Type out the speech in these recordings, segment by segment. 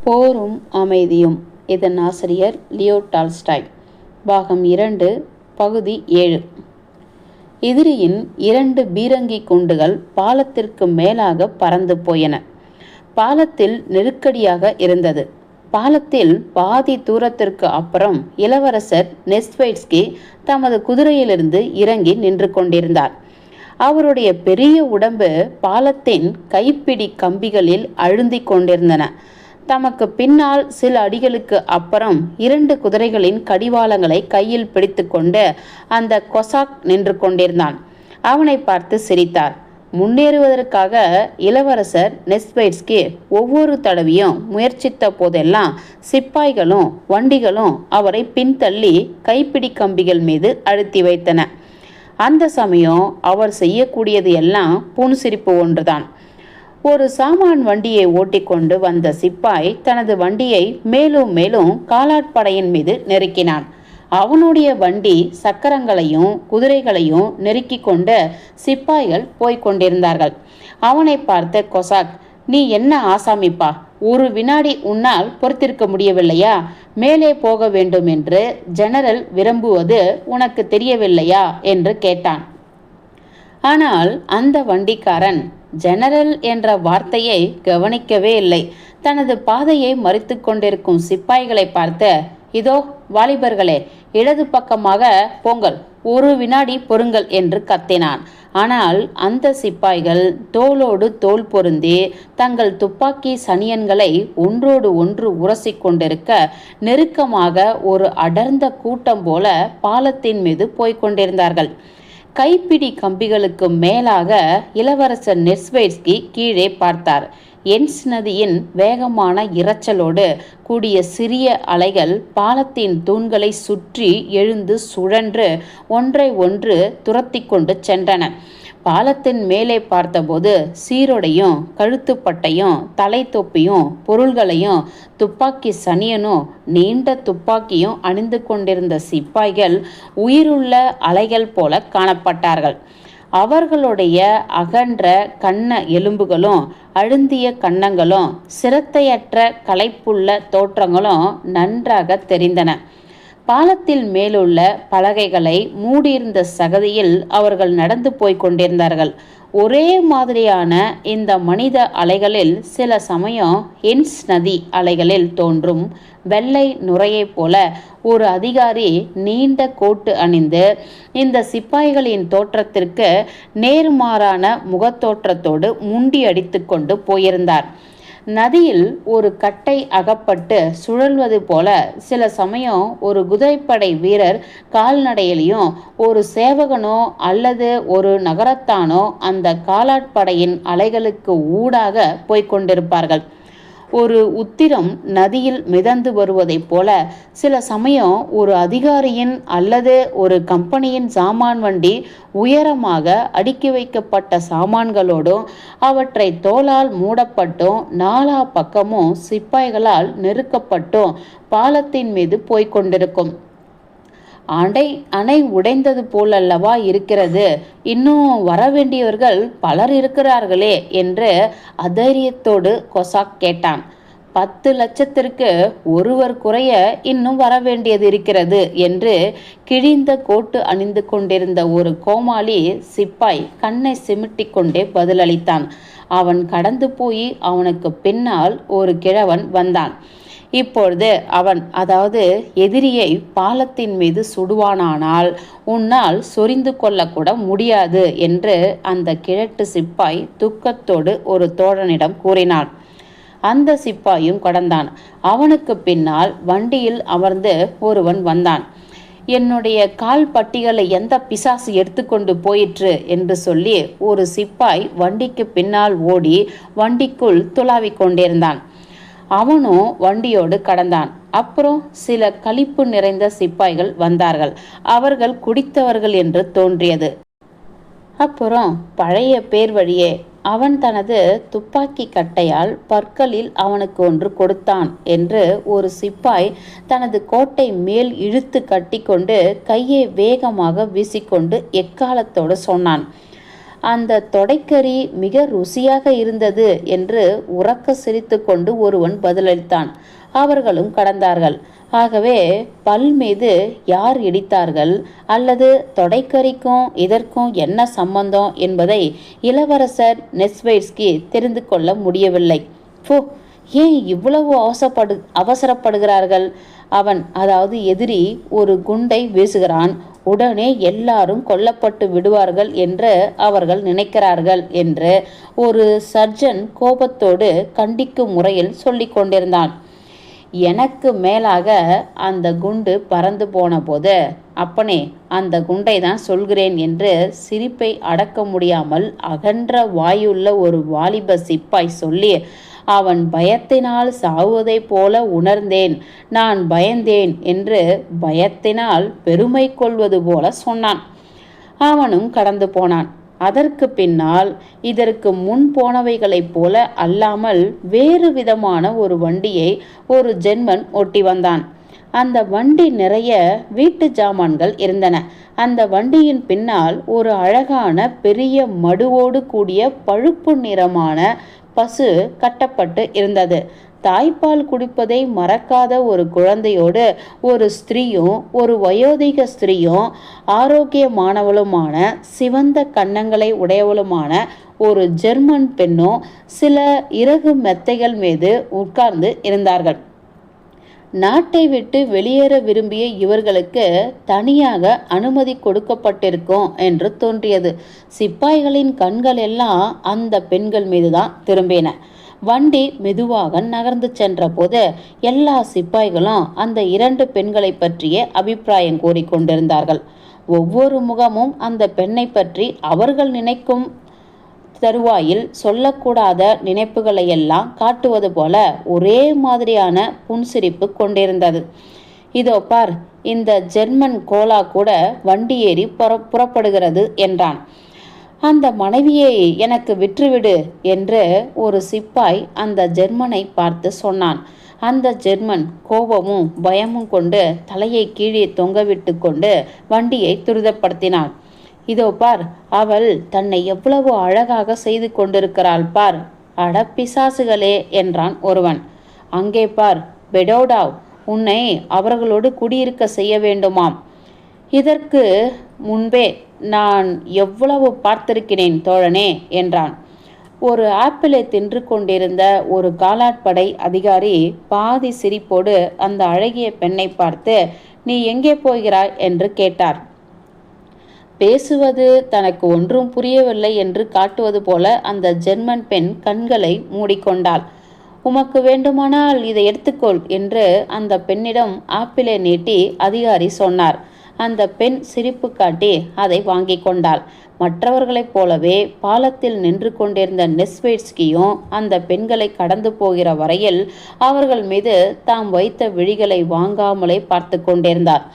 போரும் அமைதியும். இதன் ஆசிரியர் லியோ டால்ஸ்டாய். பாகம் 2, பகுதி 7. எதிரியின் 2 பீரங்கி குண்டுகள் பாலத்திற்கு மேலாக பறந்து போயின. பாலத்தில் நெருக்கடியாக இருந்தது. பாலத்தில் பாதி தூரத்திற்கு அப்புறம் இளவரசர் நெஸ்வைட்ஸ்கி தமது குதிரையிலிருந்து இறங்கி நின்று கொண்டிருந்தார். அவருடைய பெரிய உடம்பு பாலத்தின் கைப்பிடி கம்பிகளில் அழுந்தி கொண்டிருந்தன. தமக்கு பின்னால் சில அடிகளுக்கு அப்புறம் 2 குதிரைகளின் கடிவாளங்களை கையில் பிடித்து கொண்டு அந்த கொசாக் நின்று கொண்டிருந்தான். அவனை பார்த்து சிரித்தார். முன்னேறுவதற்காக இளவரசர் நெஸ்வைட்ஸ்கி ஒவ்வொரு தடவையும் முயற்சித்த போதெல்லாம் சிப்பாய்களும் வண்டிகளும் அவரை பின்தள்ளி கைப்பிடி கம்பிகள் மீது அழுத்தி வைத்தன. அந்த சமயம் அவர் செய்யக்கூடியது எல்லாம் புன்சிரிப்பு ஒன்றுதான். ஒரு சாமான் வண்டியை ஓட்டிக்கொண்டு வந்த சிப்பாய் தனது வண்டியை மேலும் மேலும் காலாட்படையின் மீது நெருக்கினான். அவனுடைய வண்டி சக்கரங்களையும் குதிரைகளையும் நெருக்கி கொண்டு சிப்பாய்கள் போய்கொண்டிருந்தார்கள். அவனை பார்த்த கொசாக், நீ என்ன ஆசாமிப்பா, ஒரு வினாடி உன்னால் பொறுத்திருக்க முடியவில்லையா? மேலே போக வேண்டும் என்று ஜெனரல் விரும்புவது உனக்கு தெரியவில்லையா என்று கேட்டான். ஆனால் அந்த வண்டிக்காரன் ஜெனரல் என்ற வார்த்தையை கவனிக்கவே இல்லை. தனது பாதையை மறித்து கொண்டிருக்கும் சிப்பாய்களை பார்த்து, இதோ வாலிபர்களே, இடது பக்கமாக போங்கள், ஒரு வினாடி பொறுங்கள் என்று கத்தினான். ஆனால் அந்த சிப்பாய்கள் தோளோடு தோள் பொருந்தி தங்கள் துப்பாக்கி சனியன்களை ஒன்றோடு ஒன்று உரசி கொண்டிருக்க நெருக்கமாக ஒரு அடர்ந்த கூட்டம் போல பாலத்தின் மீது போய்கொண்டிருந்தார்கள். கைப்பிடி கம்பிகளுக்கு மேலாக இளவரசர் நெஸ்வைட்ஸ்கி கீழே பார்த்தார். என்ஸ் நதியின் வேகமான இரைச்சலோடு கூடிய சிறிய அலைகள் பாலத்தின் தூண்களை சுற்றி எழுந்து சுழன்று ஒன்றை ஒன்று துரத்தி கொண்டு சென்றன. பாலத்தின் மேலே பார்த்தபோது சீருடையும் கழுத்துப்பட்டையும் தலை தொப்பியும் பொருள்களையும் துப்பாக்கி சனியனும் நீண்ட துப்பாக்கியும் அணிந்து கொண்டிருந்த சிப்பாய்கள் உயிருள்ள அலைகள் போல காணப்பட்டார்கள். அவர்களுடைய அகன்ற கண்ண எலும்புகளும் அழுந்திய கன்னங்களும் சிரத்தையற்ற களைப்புள்ள தோற்றங்களும் நன்றாக தெரிந்தன. பாலத்தில் மேலுள்ள பலகைகளை மூடியிருந்த சகதியில் அவர்கள் நடந்து போய் கொண்டிருந்தார்கள். ஒரே மாதிரியான இந்த மனித அலைகளில் சில சமயம் என்ஸ் நதி அலைகளில் தோன்றும் வெள்ளை நுரையை போல ஒரு அதிகாரி நீண்ட கோட்டு அணிந்து இந்த சிப்பாய்களின் தோற்றத்திற்கு நேர்மாறான முகத்தோற்றத்தோடு முண்டி அடித்து கொண்டு போயிருந்தார். நதியில் ஒரு கட்டை அகப்பட்டு சுழல்வது போல சில சமயம் ஒரு குதிரைப்படை வீரர் கால்நடையிலையும் ஒரு சேவகனோ அல்லது ஒரு நகரத்தானோ அந்த காலாட்படையின் அலைகளுக்கு ஊடாக போய்கொண்டிருப்பார்கள். ஒரு உத்திரம் நதியில் மிதந்து வருவதைப் போல சில சமயம் ஒரு அதிகாரியின் அல்லது ஒரு கம்பெனியின் சாமான் வண்டி உயரமாக அடுக்கி வைக்கப்பட்ட சாமான்களோடும் அவற்றை தோலால் மூடப்பட்டும் நாலா பக்கமும் சிப்பாய்களால் நெருக்கப்பட்டும் பாலத்தின் மீது போய்கொண்டிருக்கும். அணை உடைந்தது போலல்லவா இருக்கிறது, இன்னும் வரவேண்டியவர்கள் பலர் இருக்கிறார்களே என்று அதைரியத்தோடு கொசாக் கேட்டான். 10 லட்சத்திற்கு ஒருவர் குறைய இன்னும் வரவேண்டியது இருக்கிறது என்று கிழிந்த கோட்டு அணிந்து கொண்டிருந்த ஒரு கோமாளி சிப்பாய் கண்ணை சிமிட்டி கொண்டே பதிலளித்தான். அவன் கடந்து போய் அவனுக்கு பின்னால் ஒரு கிழவன் வந்தான். இப்பொழுது அவன், அதாவது எதிரியை பாலத்தின் மீது சுடுவானானால் உன்னால் சொரிந்து கொள்ளக்கூட முடியாது என்று அந்த கிழட்டு சிப்பாய் துக்கத்தோடு ஒரு தோழனிடம் கூறினான். அந்த சிப்பாயும் கடந்தான். அவனுக்கு பின்னால் வண்டியில் அமர்ந்து ஒருவன் வந்தான். என்னுடைய கால் பட்டிகளை எந்த பிசாசு எடுத்துக்கொண்டு போயிற்று என்று சொல்லி ஒரு சிப்பாய் வண்டிக்கு பின்னால் ஓடி வண்டிக்குள் துளாவிக் கொண்டிருந்தான். அவனும் வண்டியோடு கடந்தான். அப்புறம் சில களிப்பு நிறைந்த சிப்பாய்கள் வந்தார்கள். அவர்கள் குடித்தவர்கள் என்று தோன்றியது. அப்புறம் பழைய பேர் வழியே அவன் தனது துப்பாக்கி கட்டையால் பற்களில் அவனுக்கு ஒன்று கொடுத்தான் என்று ஒரு சிப்பாய் தனது கோட்டை மேல் இழுத்து கட்டி கொண்டு கையை வேகமாக வீசிக்கொண்டு எக்காலத்தோடு சொன்னான். அந்த தொடைக்கறி மிக ருசியாக இருந்தது என்று உரக்க சிரித்து கொண்டு ஒருவன் பதிலளித்தான். அவர்களும் கடந்தார்கள். ஆகவே பல் மீது யார் இடித்தார்கள் அல்லது தொடைக்கறிக்கும் இதற்கும் என்ன சம்பந்தம் என்பதை இளவரசர் நெஸ்வைட்ஸ்கி தெரிந்து கொள்ள முடியவில்லை. போ, ஏன் இவ்வளவு அவசரப்படுகிறார்கள்? அவன், அதாவது எதிரி, ஒரு குண்டை வீசுகிறான், உடனே எல்லாரும் கொல்லப்பட்டு விடுவார்கள் என்று அவர்கள் நினைக்கிறார்கள் என்று ஒரு சர்ஜன் கோபத்தோடு கண்டிக்கும் முறையில் சொல்லி கொண்டிருந்தான். எனக்கு மேலாக அந்த குண்டு பறந்து போன போது, அப்பனே, அந்த குண்டை தான் சொல்கிறேன் என்று சிரிப்பை அடக்க முடியாமல் அகன்ற வாயுள்ள ஒரு வாலிப சிப்பாய் சொல்லி, அவன் பயத்தினால் சாவதை போல உணர்ந்தேன், நான் பயந்தேன் என்று பயத்தினால் பெருமை கொள்வது போல சொன்னான். அவனும் கடந்து போனான். அதற்கு பின்னால் இதற்கு முன் போனவைகளைப் போல அல்லாமல் வேறு விதமான ஒரு வண்டியை ஒரு ஜெர்மன் ஓட்டி வந்தான். அந்த வண்டி நிறைய வீட்டு ஜாமான்கள் இருந்தன. அந்த வண்டியின் பின்னால் ஒரு அழகான பெரிய மடுவோடு கூடிய பழுப்பு நிறமான பசு கட்டப்பட்டு இருந்தது. தாய்ப்பால் குடிப்பதை மறக்காத ஒரு குழந்தையோடு ஒரு ஸ்திரீயும், ஒரு வயோதிக ஸ்திரீயும், ஆரோக்கியமானவளுமான சிவந்த கன்னங்களை உடையவளுமான ஒரு ஜெர்மன் பெண்ணும் சில இறகு மெத்தைகள் மீது உட்கார்ந்து இருந்தார்கள். நாட்டை விட்டு வெளியேற விரும்பிய இவர்களுக்கு தனியாக அனுமதி கொடுக்கப்பட்டிருக்கும் என்று தோன்றியது. சிப்பாய்களின் கண்கள் எல்லாம் அந்த பெண்கள் மீதுதான் திரும்பின. வண்டி மெதுவாக நகர்ந்து சென்ற போது எல்லா சிப்பாய்களும் அந்த இரண்டு பெண்களை பற்றிய அபிப்பிராயம் கூறிக்கொண்டிருந்தார்கள். ஒவ்வொரு முகமும் அந்த பெண்ணை பற்றி அவர்கள் நினைக்கும் தருவாயில் சொல்லக்கூடாத நினைப்புகளை எல்லாம் காட்டுவது போல ஒரே மாதிரியான புன்சிரிப்பு கொண்டிருந்தது. இதோ பார், இந்த ஜெர்மன் கோலா கூட வண்டி ஏறி புறப்படுகிறது என்றான். அந்த மனைவியை எனக்கு விற்றுவிடு என்று ஒரு சிப்பாய் அந்த ஜெர்மனை பார்த்து சொன்னான். அந்த ஜெர்மன் கோபமும் பயமும் கொண்டு தலையை கீழே தொங்கவிட்டு கொண்டு வண்டியை துரிதப்படுத்தினான். இதோ பார், அவள் தன்னை எவ்வளவு அழகாக செய்து கொண்டிருக்கிறாள் பார். அட பிசாசுகளே என்றான் ஒருவன். அங்கே பார் பெடோடாவ், உன்னை அவர்களோடு குடியிருக்க செய்ய வேண்டுமாம். இதற்கு முன்பே நான் எவ்வளவு பார்த்திருக்கிறேன் தோழனே என்றான். ஒரு ஆப்பிளை தின்று கொண்டிருந்த ஒரு காலாட்படை அதிகாரி பாதி சிரிப்போடு அந்த அழகிய பெண்ணை பார்த்து, நீ எங்கே போகிறாய் என்று கேட்டார். பேசுவது தனக்கு ஒன்றும் புரியவில்லை என்று காட்டுவது போல அந்த ஜெர்மன் பெண் கண்களை மூடிக்கொண்டாள். உமக்கு வேண்டுமானால் இதை எடுத்துக்கொள் என்று அந்த பெண்ணிடம் ஆப்பிளை நீட்டி அதிகாரி சொன்னார். அந்த பெண் சிரிப்பு காட்டி அதை வாங்கி கொண்டாள். மற்றவர்களைப் போலவே பாலத்தில் நின்று கொண்டிருந்த நெஸ்வைட்ஸ்கியும் அந்த பெண்களை கடந்து போகிற வரையில் அவர்கள் மீது தாம் வைத்த விழிகளை வாங்காமலே பார்த்து கொண்டிருந்தார்.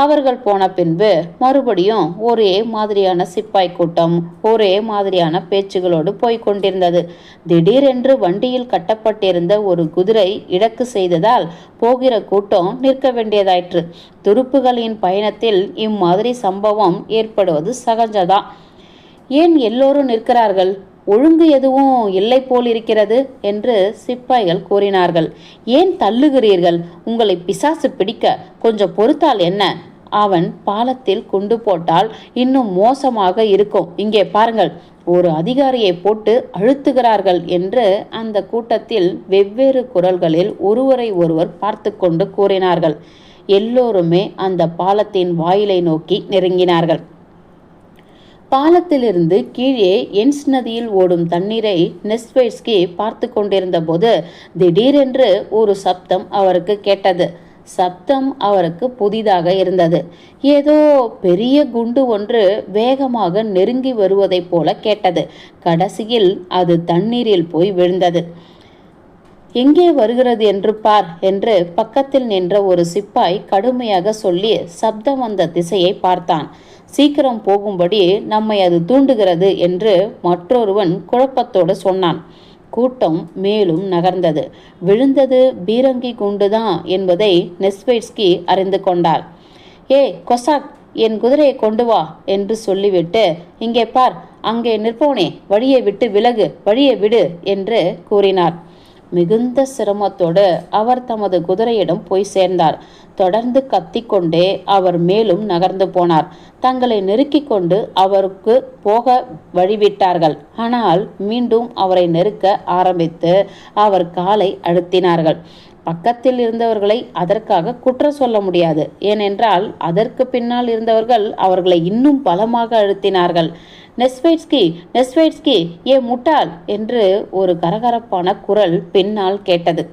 அவர்கள் போன பின்பு மறுபடியும் ஒரே மாதிரியான சிப்பாய் கூட்டம் ஒரே மாதிரியான பேச்சுகளோடு போய்கொண்டிருந்தது. திடீரென்று வண்டியில் கட்டப்பட்டிருந்த ஒரு குதிரை இடக்கு செய்ததால் போகிற கூட்டம் நிற்க வேண்டியதாயிற்று. துருப்புகளின் பயணத்தில் இம்மாதிரி சம்பவம் ஏற்படுவது சகஜதான். ஏன் எல்லோரும் நிற்கிறார்கள்? ஒழுங்கு எதுவும் இல்லை போல் இருக்கிறது என்று சிப்பாய்கள் கூறினார்கள். ஏன் தள்ளுகிறீர்கள்? உங்களை பிசாசு பிடிக்க கொஞ்சம் பொறுத்தால் என்ன? அவன் பாலத்தில் குண்டு போட்டால் இன்னும் மோசமாக இருக்கும். இங்கே பாருங்கள், ஒரு அதிகாரியை போட்டு அழுத்துகிறார்கள் என்று அந்த கூட்டத்தில் வெவ்வேறு குரல்களில் ஒருவரை ஒருவர் பார்த்து கொண்டு கூறினார்கள். எல்லோருமே அந்த பாலத்தின் வாயிலை நோக்கி நெருங்கினார்கள். பாலத்திலிருந்து கீழே என்ஸ் நதியில் ஓடும் தண்ணீரை நெஸ்வைட்ஸ்கி பார்த்து கொண்டிருந்த போது திடீரென்று ஒரு சப்தம் அவருக்கு கேட்டது. சப்தம் அவருக்கு புதிதாக இருந்தது. ஏதோ பெரிய குண்டு ஒன்று வேகமாக நெருங்கி வருவதைப் போல கேட்டது. கடைசியில் அது தண்ணீரில் போய் விழுந்தது. எங்கே வருகிறது என்று பார் என்று பக்கத்தில் நின்ற ஒரு சிப்பாய் கடுமையாக சொல்லி சப்தம் வந்த திசையை பார்த்தான். சீக்கிரம் போகும்படி நம்மை அது தூண்டுகிறது என்று மற்றொருவன் குழப்பத்தோடு சொன்னான். கூட்டம் மேலும் நகர்ந்தது. விழுந்தது பீரங்கி குண்டுதான் என்பதை நெஸ்வைட்ஸ்கி அறிந்து கொண்டார். ஏ கொசாக், என் குதிரையை கொண்டு வா என்று சொல்லிவிட்டு, இங்கே பார், அங்கே நிற்போனே, வழியை விட்டு விலகு, வழியை விடு என்று கூறினார். மிகுந்த சிரமத்தோடு அவர் தமது குதிரையிடம் போய் சேர்ந்தார். தொடர்ந்து கத்திக்கொண்டே அவர் மேலும் நகர்ந்து போனார். தங்களை நெருக்கிக் கொண்டு அவருக்கு போக வழிவிட்டார்கள். ஆனால் மீண்டும் அவரை நெருக்க ஆரம்பித்து அவர் காலை அழுத்தினார்கள். பக்கத்தில் இருந்தவர்களை அதற்காக குற்றம் சொல்ல முடியாது. ஏனென்றால் அதற்கு பின்னால் இருந்தவர்கள் அவர்களை இன்னும் பலமாக அழுத்தினார்கள். நெஸ்வைட்ஸ்கி, நெஸ்வைட்ஸ்கி, ஏ முட்டாள் என்று ஒரு கரகரப்பான குரல் பின்னால் கேட்டது.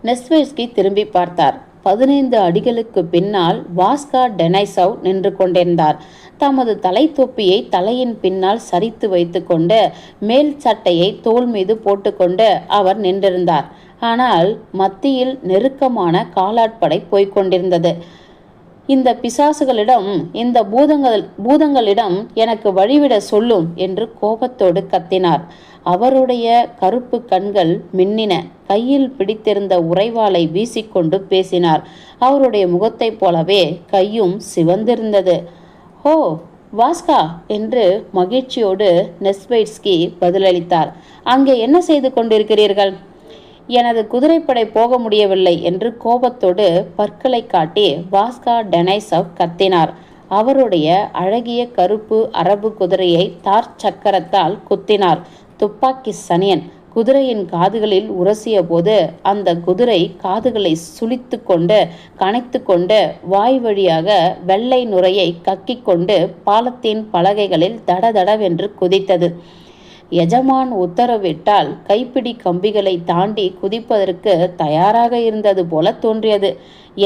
நெஸ்வைட்ஸ்கி திரும்பி பார்த்தார். 15 அடிகளுக்கு பின்னால் வாஸ்கா டெனைசவ் நின்று கொண்டிருந்தார். தமது தலை தொப்பியை தலையின் பின்னால் சரித்து வைத்து கொண்டு மேல் சட்டையை தோள் மீது போட்டுக்கொண்டு அவர் நின்றிருந்தார். ஆனால் மத்தியில் நெருக்கமான காலாட்படை போய்கொண்டிருந்தது. இந்த பிசாசுகளிடம், இந்த பூதங்களிடம் எனக்கு வழிவிட சொல்லும் என்று கோபத்தோடு கத்தினார். அவருடைய கருப்பு கண்கள் மின்னின. கையில் பிடித்திருந்த உறைவாளை வீசிக்கொண்டு பேசினார். அவருடைய முகத்தைப் போலவே கையும் சிவந்திருந்தது. ஓ வாஸ்கா என்று மகிழ்ச்சியோடு நெஸ்வைட்ஸ்கி பதிலளித்தார். அங்கே என்ன செய்து கொண்டிருக்கிறீர்கள்? எனது குதிரைப்படை போக முடியவில்லை என்று கோபத்தோடு பற்களை காட்டி வாஸ்கா டெனைசவ் கத்தினார். அவருடைய அழகிய கருப்பு அரபு குதிரையை தார் சக்கரத்தால் குத்தினார். துப்பாக்கி சனியன் குதிரையின் காதுகளில் உரசிய போது அந்த குதிரை காதுகளை சுளித்து கொண்டு கனைத்து கொண்டு வாய் வழியாக வெள்ளை நுரையை கக்கிக் கொண்டு பாலத்தின் பலகைகளில் தடதடவென்று குதித்தது. எஜமான் உத்தரவிட்டால் கைப்பிடி கம்பிகளை தாண்டி குதிப்பதற்கு தயாராக இருந்தது போல தோன்றியது.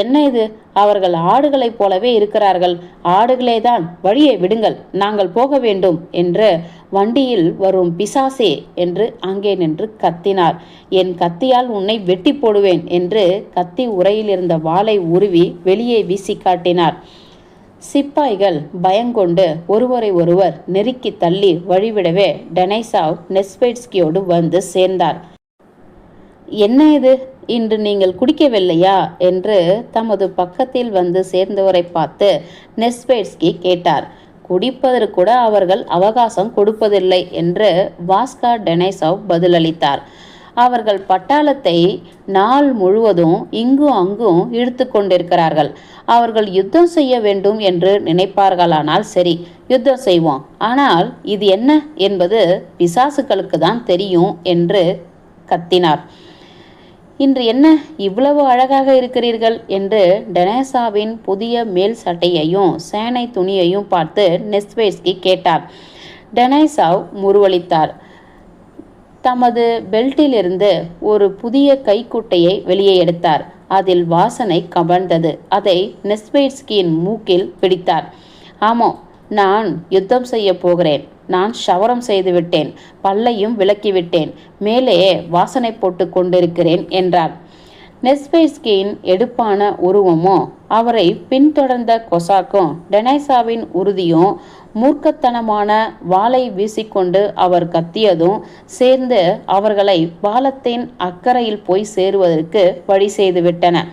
என்ன இது? அவர்கள் ஆடுகளைப் போலவே இருக்கிறார்கள். ஆடுகளேதான், வழியை விடுங்கள், நாங்கள் போக வேண்டும் என்று வண்டியில் வரும் பிசாசே என்று அங்கே நின்று கத்தினார். என் கத்தியால் உன்னை வெட்டி போடுவேன் என்று கத்தி உரையில் இருந்த வாளை உருவி வெளியே வீசி காட்டினார். சிப்பாய்கள் பயங்கொண்டு ஒருவரை ஒருவர் நெருக்கி தள்ளி வழிவிடவே டெனைசவ் நெஸ்வைட்ஸ்கியோடு வந்து சேர்ந்தார். என்ன இது, இன்று நீங்கள் குடிக்கவில்லையா என்று தமது பக்கத்தில் வந்து சேர்ந்தவரை பார்த்து நெஸ்வைட்ஸ்கி கேட்டார். குடிப்பதற்கூட அவர்கள் அவகாசம் கொடுப்பதில்லை என்று வாஸ்கா டெனைசவ் பதிலளித்தார். அவர்கள் பட்டாளத்தை நாள் முழுவதும் இங்கும் அங்கும் இழுத்து கொண்டிருக்கிறார்கள். அவர்கள் யுத்தம் செய்ய வேண்டும் என்று நினைப்பார்களானால் சரி, யுத்தம் செய்வோம். ஆனால் இது என்ன என்பது பிசாசுகளுக்கு தான் தெரியும் என்று கத்தினார். இன்று என்ன இவ்வளவு அழகாக இருக்கிறீர்கள் என்று டெனைசாவின் புதிய மேல் சட்டையையும் சேனை துணியையும் பார்த்து நெஸ்வைட்ஸ்கி கேட்டார். டெனைசாவ் முறுவலித்தார். தமது பெல்ட்டிலிருந்து ஒரு புதிய கைக்குட்டையை வெளியே எடுத்தார். அதில் வாசனை கமழ்ந்தது. அதை நெஸ்வைட்ஸ்கியின் மூக்கில் பிடித்தார். ஆமாம், நான் யுத்தம் செய்ய போகிறேன். நான் ஷவரம் செய்துவிட்டேன், பல்லையும் விளக்கிவிட்டேன், மேலே வாசனை போட்டு கொண்டிருக்கிறேன் என்றார். நெஸ்வைட்ஸ்கியின் எடுப்பான உருவமோ அவரை பின்தொடர்ந்த கொசாக்கும் டெனைசாவின் உறுதியும் மூர்க்கத்தனமான வாளை வீசிக்கொண்டு அவர் கத்தியதும் சேர்ந்து அவர்களை பாலத்தின் அக்கறையில் போய் சேருவதற்கு வழி செய்துவிட்டன.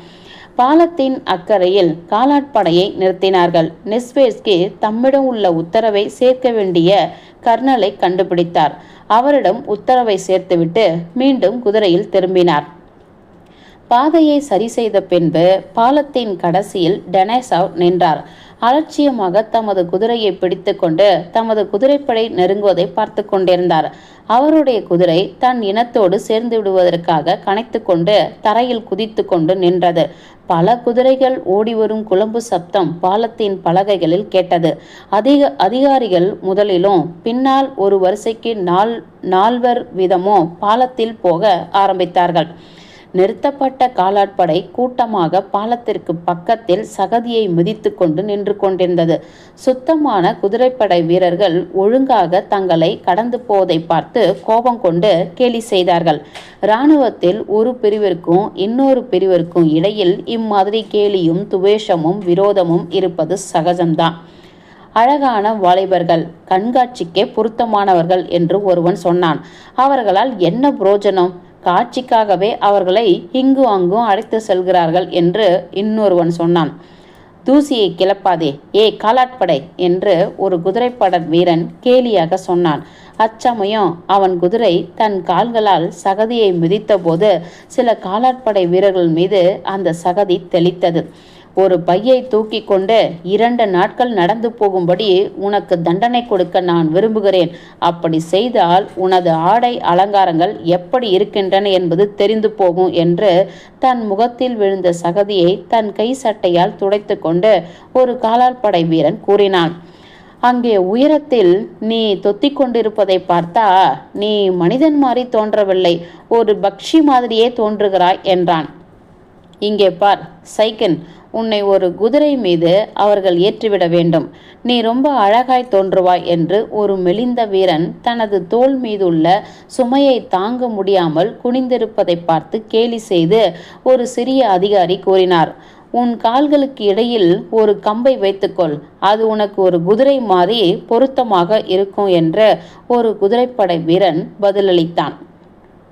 பாலத்தின் அக்கறையில் காலாட்படையை நிறுத்தினார்கள். நெஸ்வைட்ஸ்கி தம்மிடம் உள்ள உத்தரவை சேர்க்க வேண்டிய கர்னலை கண்டுபிடித்தார். அவரிடம் உத்தரவை சேர்த்துவிட்டு மீண்டும் குதிரையில் திரும்பினார். பாதையை சரி செய்த பின்பு பாலத்தின் கடைசியில் டெனைசவ் நின்றார். அலட்சியமாக தமது குதிரையை பிடித்து கொண்டு தமது குதிரைப்படை நெருங்குவதை பார்த்து கொண்டிருந்தார். அவருடைய குதிரை தன் இனத்தோடு சேர்ந்து விடுவதற்காக கனைத்து கொண்டு தரையில் குதித்து கொண்டு நின்றது. பல குதிரைகள் ஓடிவரும் குளம்பு சப்தம் பாலத்தின் பலகைகளில் கேட்டது. அதிகாரிகள் முதலிலும் பின்னால் ஒரு வரிசைக்கு நால்வர் வீதமோ பாலத்தில் போக ஆரம்பித்தார்கள். நிறுத்தப்பட்ட காலாட்படை கூட்டமாக பாலத்திற்கு பக்கத்தில் சகதியை மிதித்து கொண்டு நின்று கொண்டிருந்தது. சுத்தமான குதிரைப்படை வீரர்கள் ஒழுங்காக தங்களை கடந்து போவதை பார்த்து கோபம் கொண்டு கேலி செய்தார்கள். இராணுவத்தில் ஒரு பிரிவிற்கும் இன்னொரு பிரிவிற்கும் இடையில் இம்மாதிரி கேலியும் துவேஷமும் விரோதமும் இருப்பது சகஜம்தான். அழகான வாலிபர்கள், கண்காட்சிக்கே பொருத்தமானவர்கள் என்று ஒருவன் சொன்னான். அவர்களால் என்ன புரோஜனம்? காட்சிக்காகவே அவர்களை இங்கு அங்கும் அழைத்து செல்கிறார்கள் என்று இன்னொருவன் சொன்னான். தூசியை கிளப்பாதே, ஏ காலாட்படை என்று ஒரு குதிரைப்பட வீரன் கேலியாக சொன்னான். அச்சமயம் அவன் குதிரை தன் கால்களால் சகதியை மிதித்தபோது சில காலாட்படை வீரர்கள் மீது அந்த சகதி தெளித்தது. ஒரு பையை தூக்கி கொண்டு 2 நாட்கள் நடந்து போகும்படி உனக்கு தண்டனை கொடுக்க நான் விரும்புகிறேன். அப்படி செய்தால் உனது ஆடை அலங்காரங்கள் எப்படி இருக்கின்றன என்பது தெரிந்து போகும் என்று தன் முகத்தில் விழுந்த சகதியை தன் கை சட்டையால் துடைத்து கொண்டு ஒரு காலாட்படை வீரன் கூறினான். அங்கே உயரத்தில் நீ தொத்திக் கொண்டிருப்பதை பார்த்தா நீ மனிதன் மாதிரி தோன்றவில்லை, ஒரு பக்ஷி மாதிரியே தோன்றுகிறாய் என்றான். இங்கே பார் சைக்கன், உன்னை ஒரு குதிரை மீது அவர்கள் ஏற்றிவிட வேண்டும். நீ ரொம்ப அழகாய் தோன்றுவாய் என்று ஒரு மெலிந்த வீரன் தனது தோள் மீதுள்ள சுமையை தாங்க முடியாமல் குனிந்திருப்பதை பார்த்து கேலி செய்து ஒரு சிறிய அதிகாரி கூறினார். உன் கால்களுக்கு இடையில் ஒரு கம்பை வைத்துக்கொள், அது உனக்கு ஒரு குதிரை மாதிரி பொருத்தமாக இருக்கும் என்று ஒரு குதிரைப்படை வீரன் பதிலளித்தான்.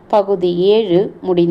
பகுதி 7 முடிந்தது.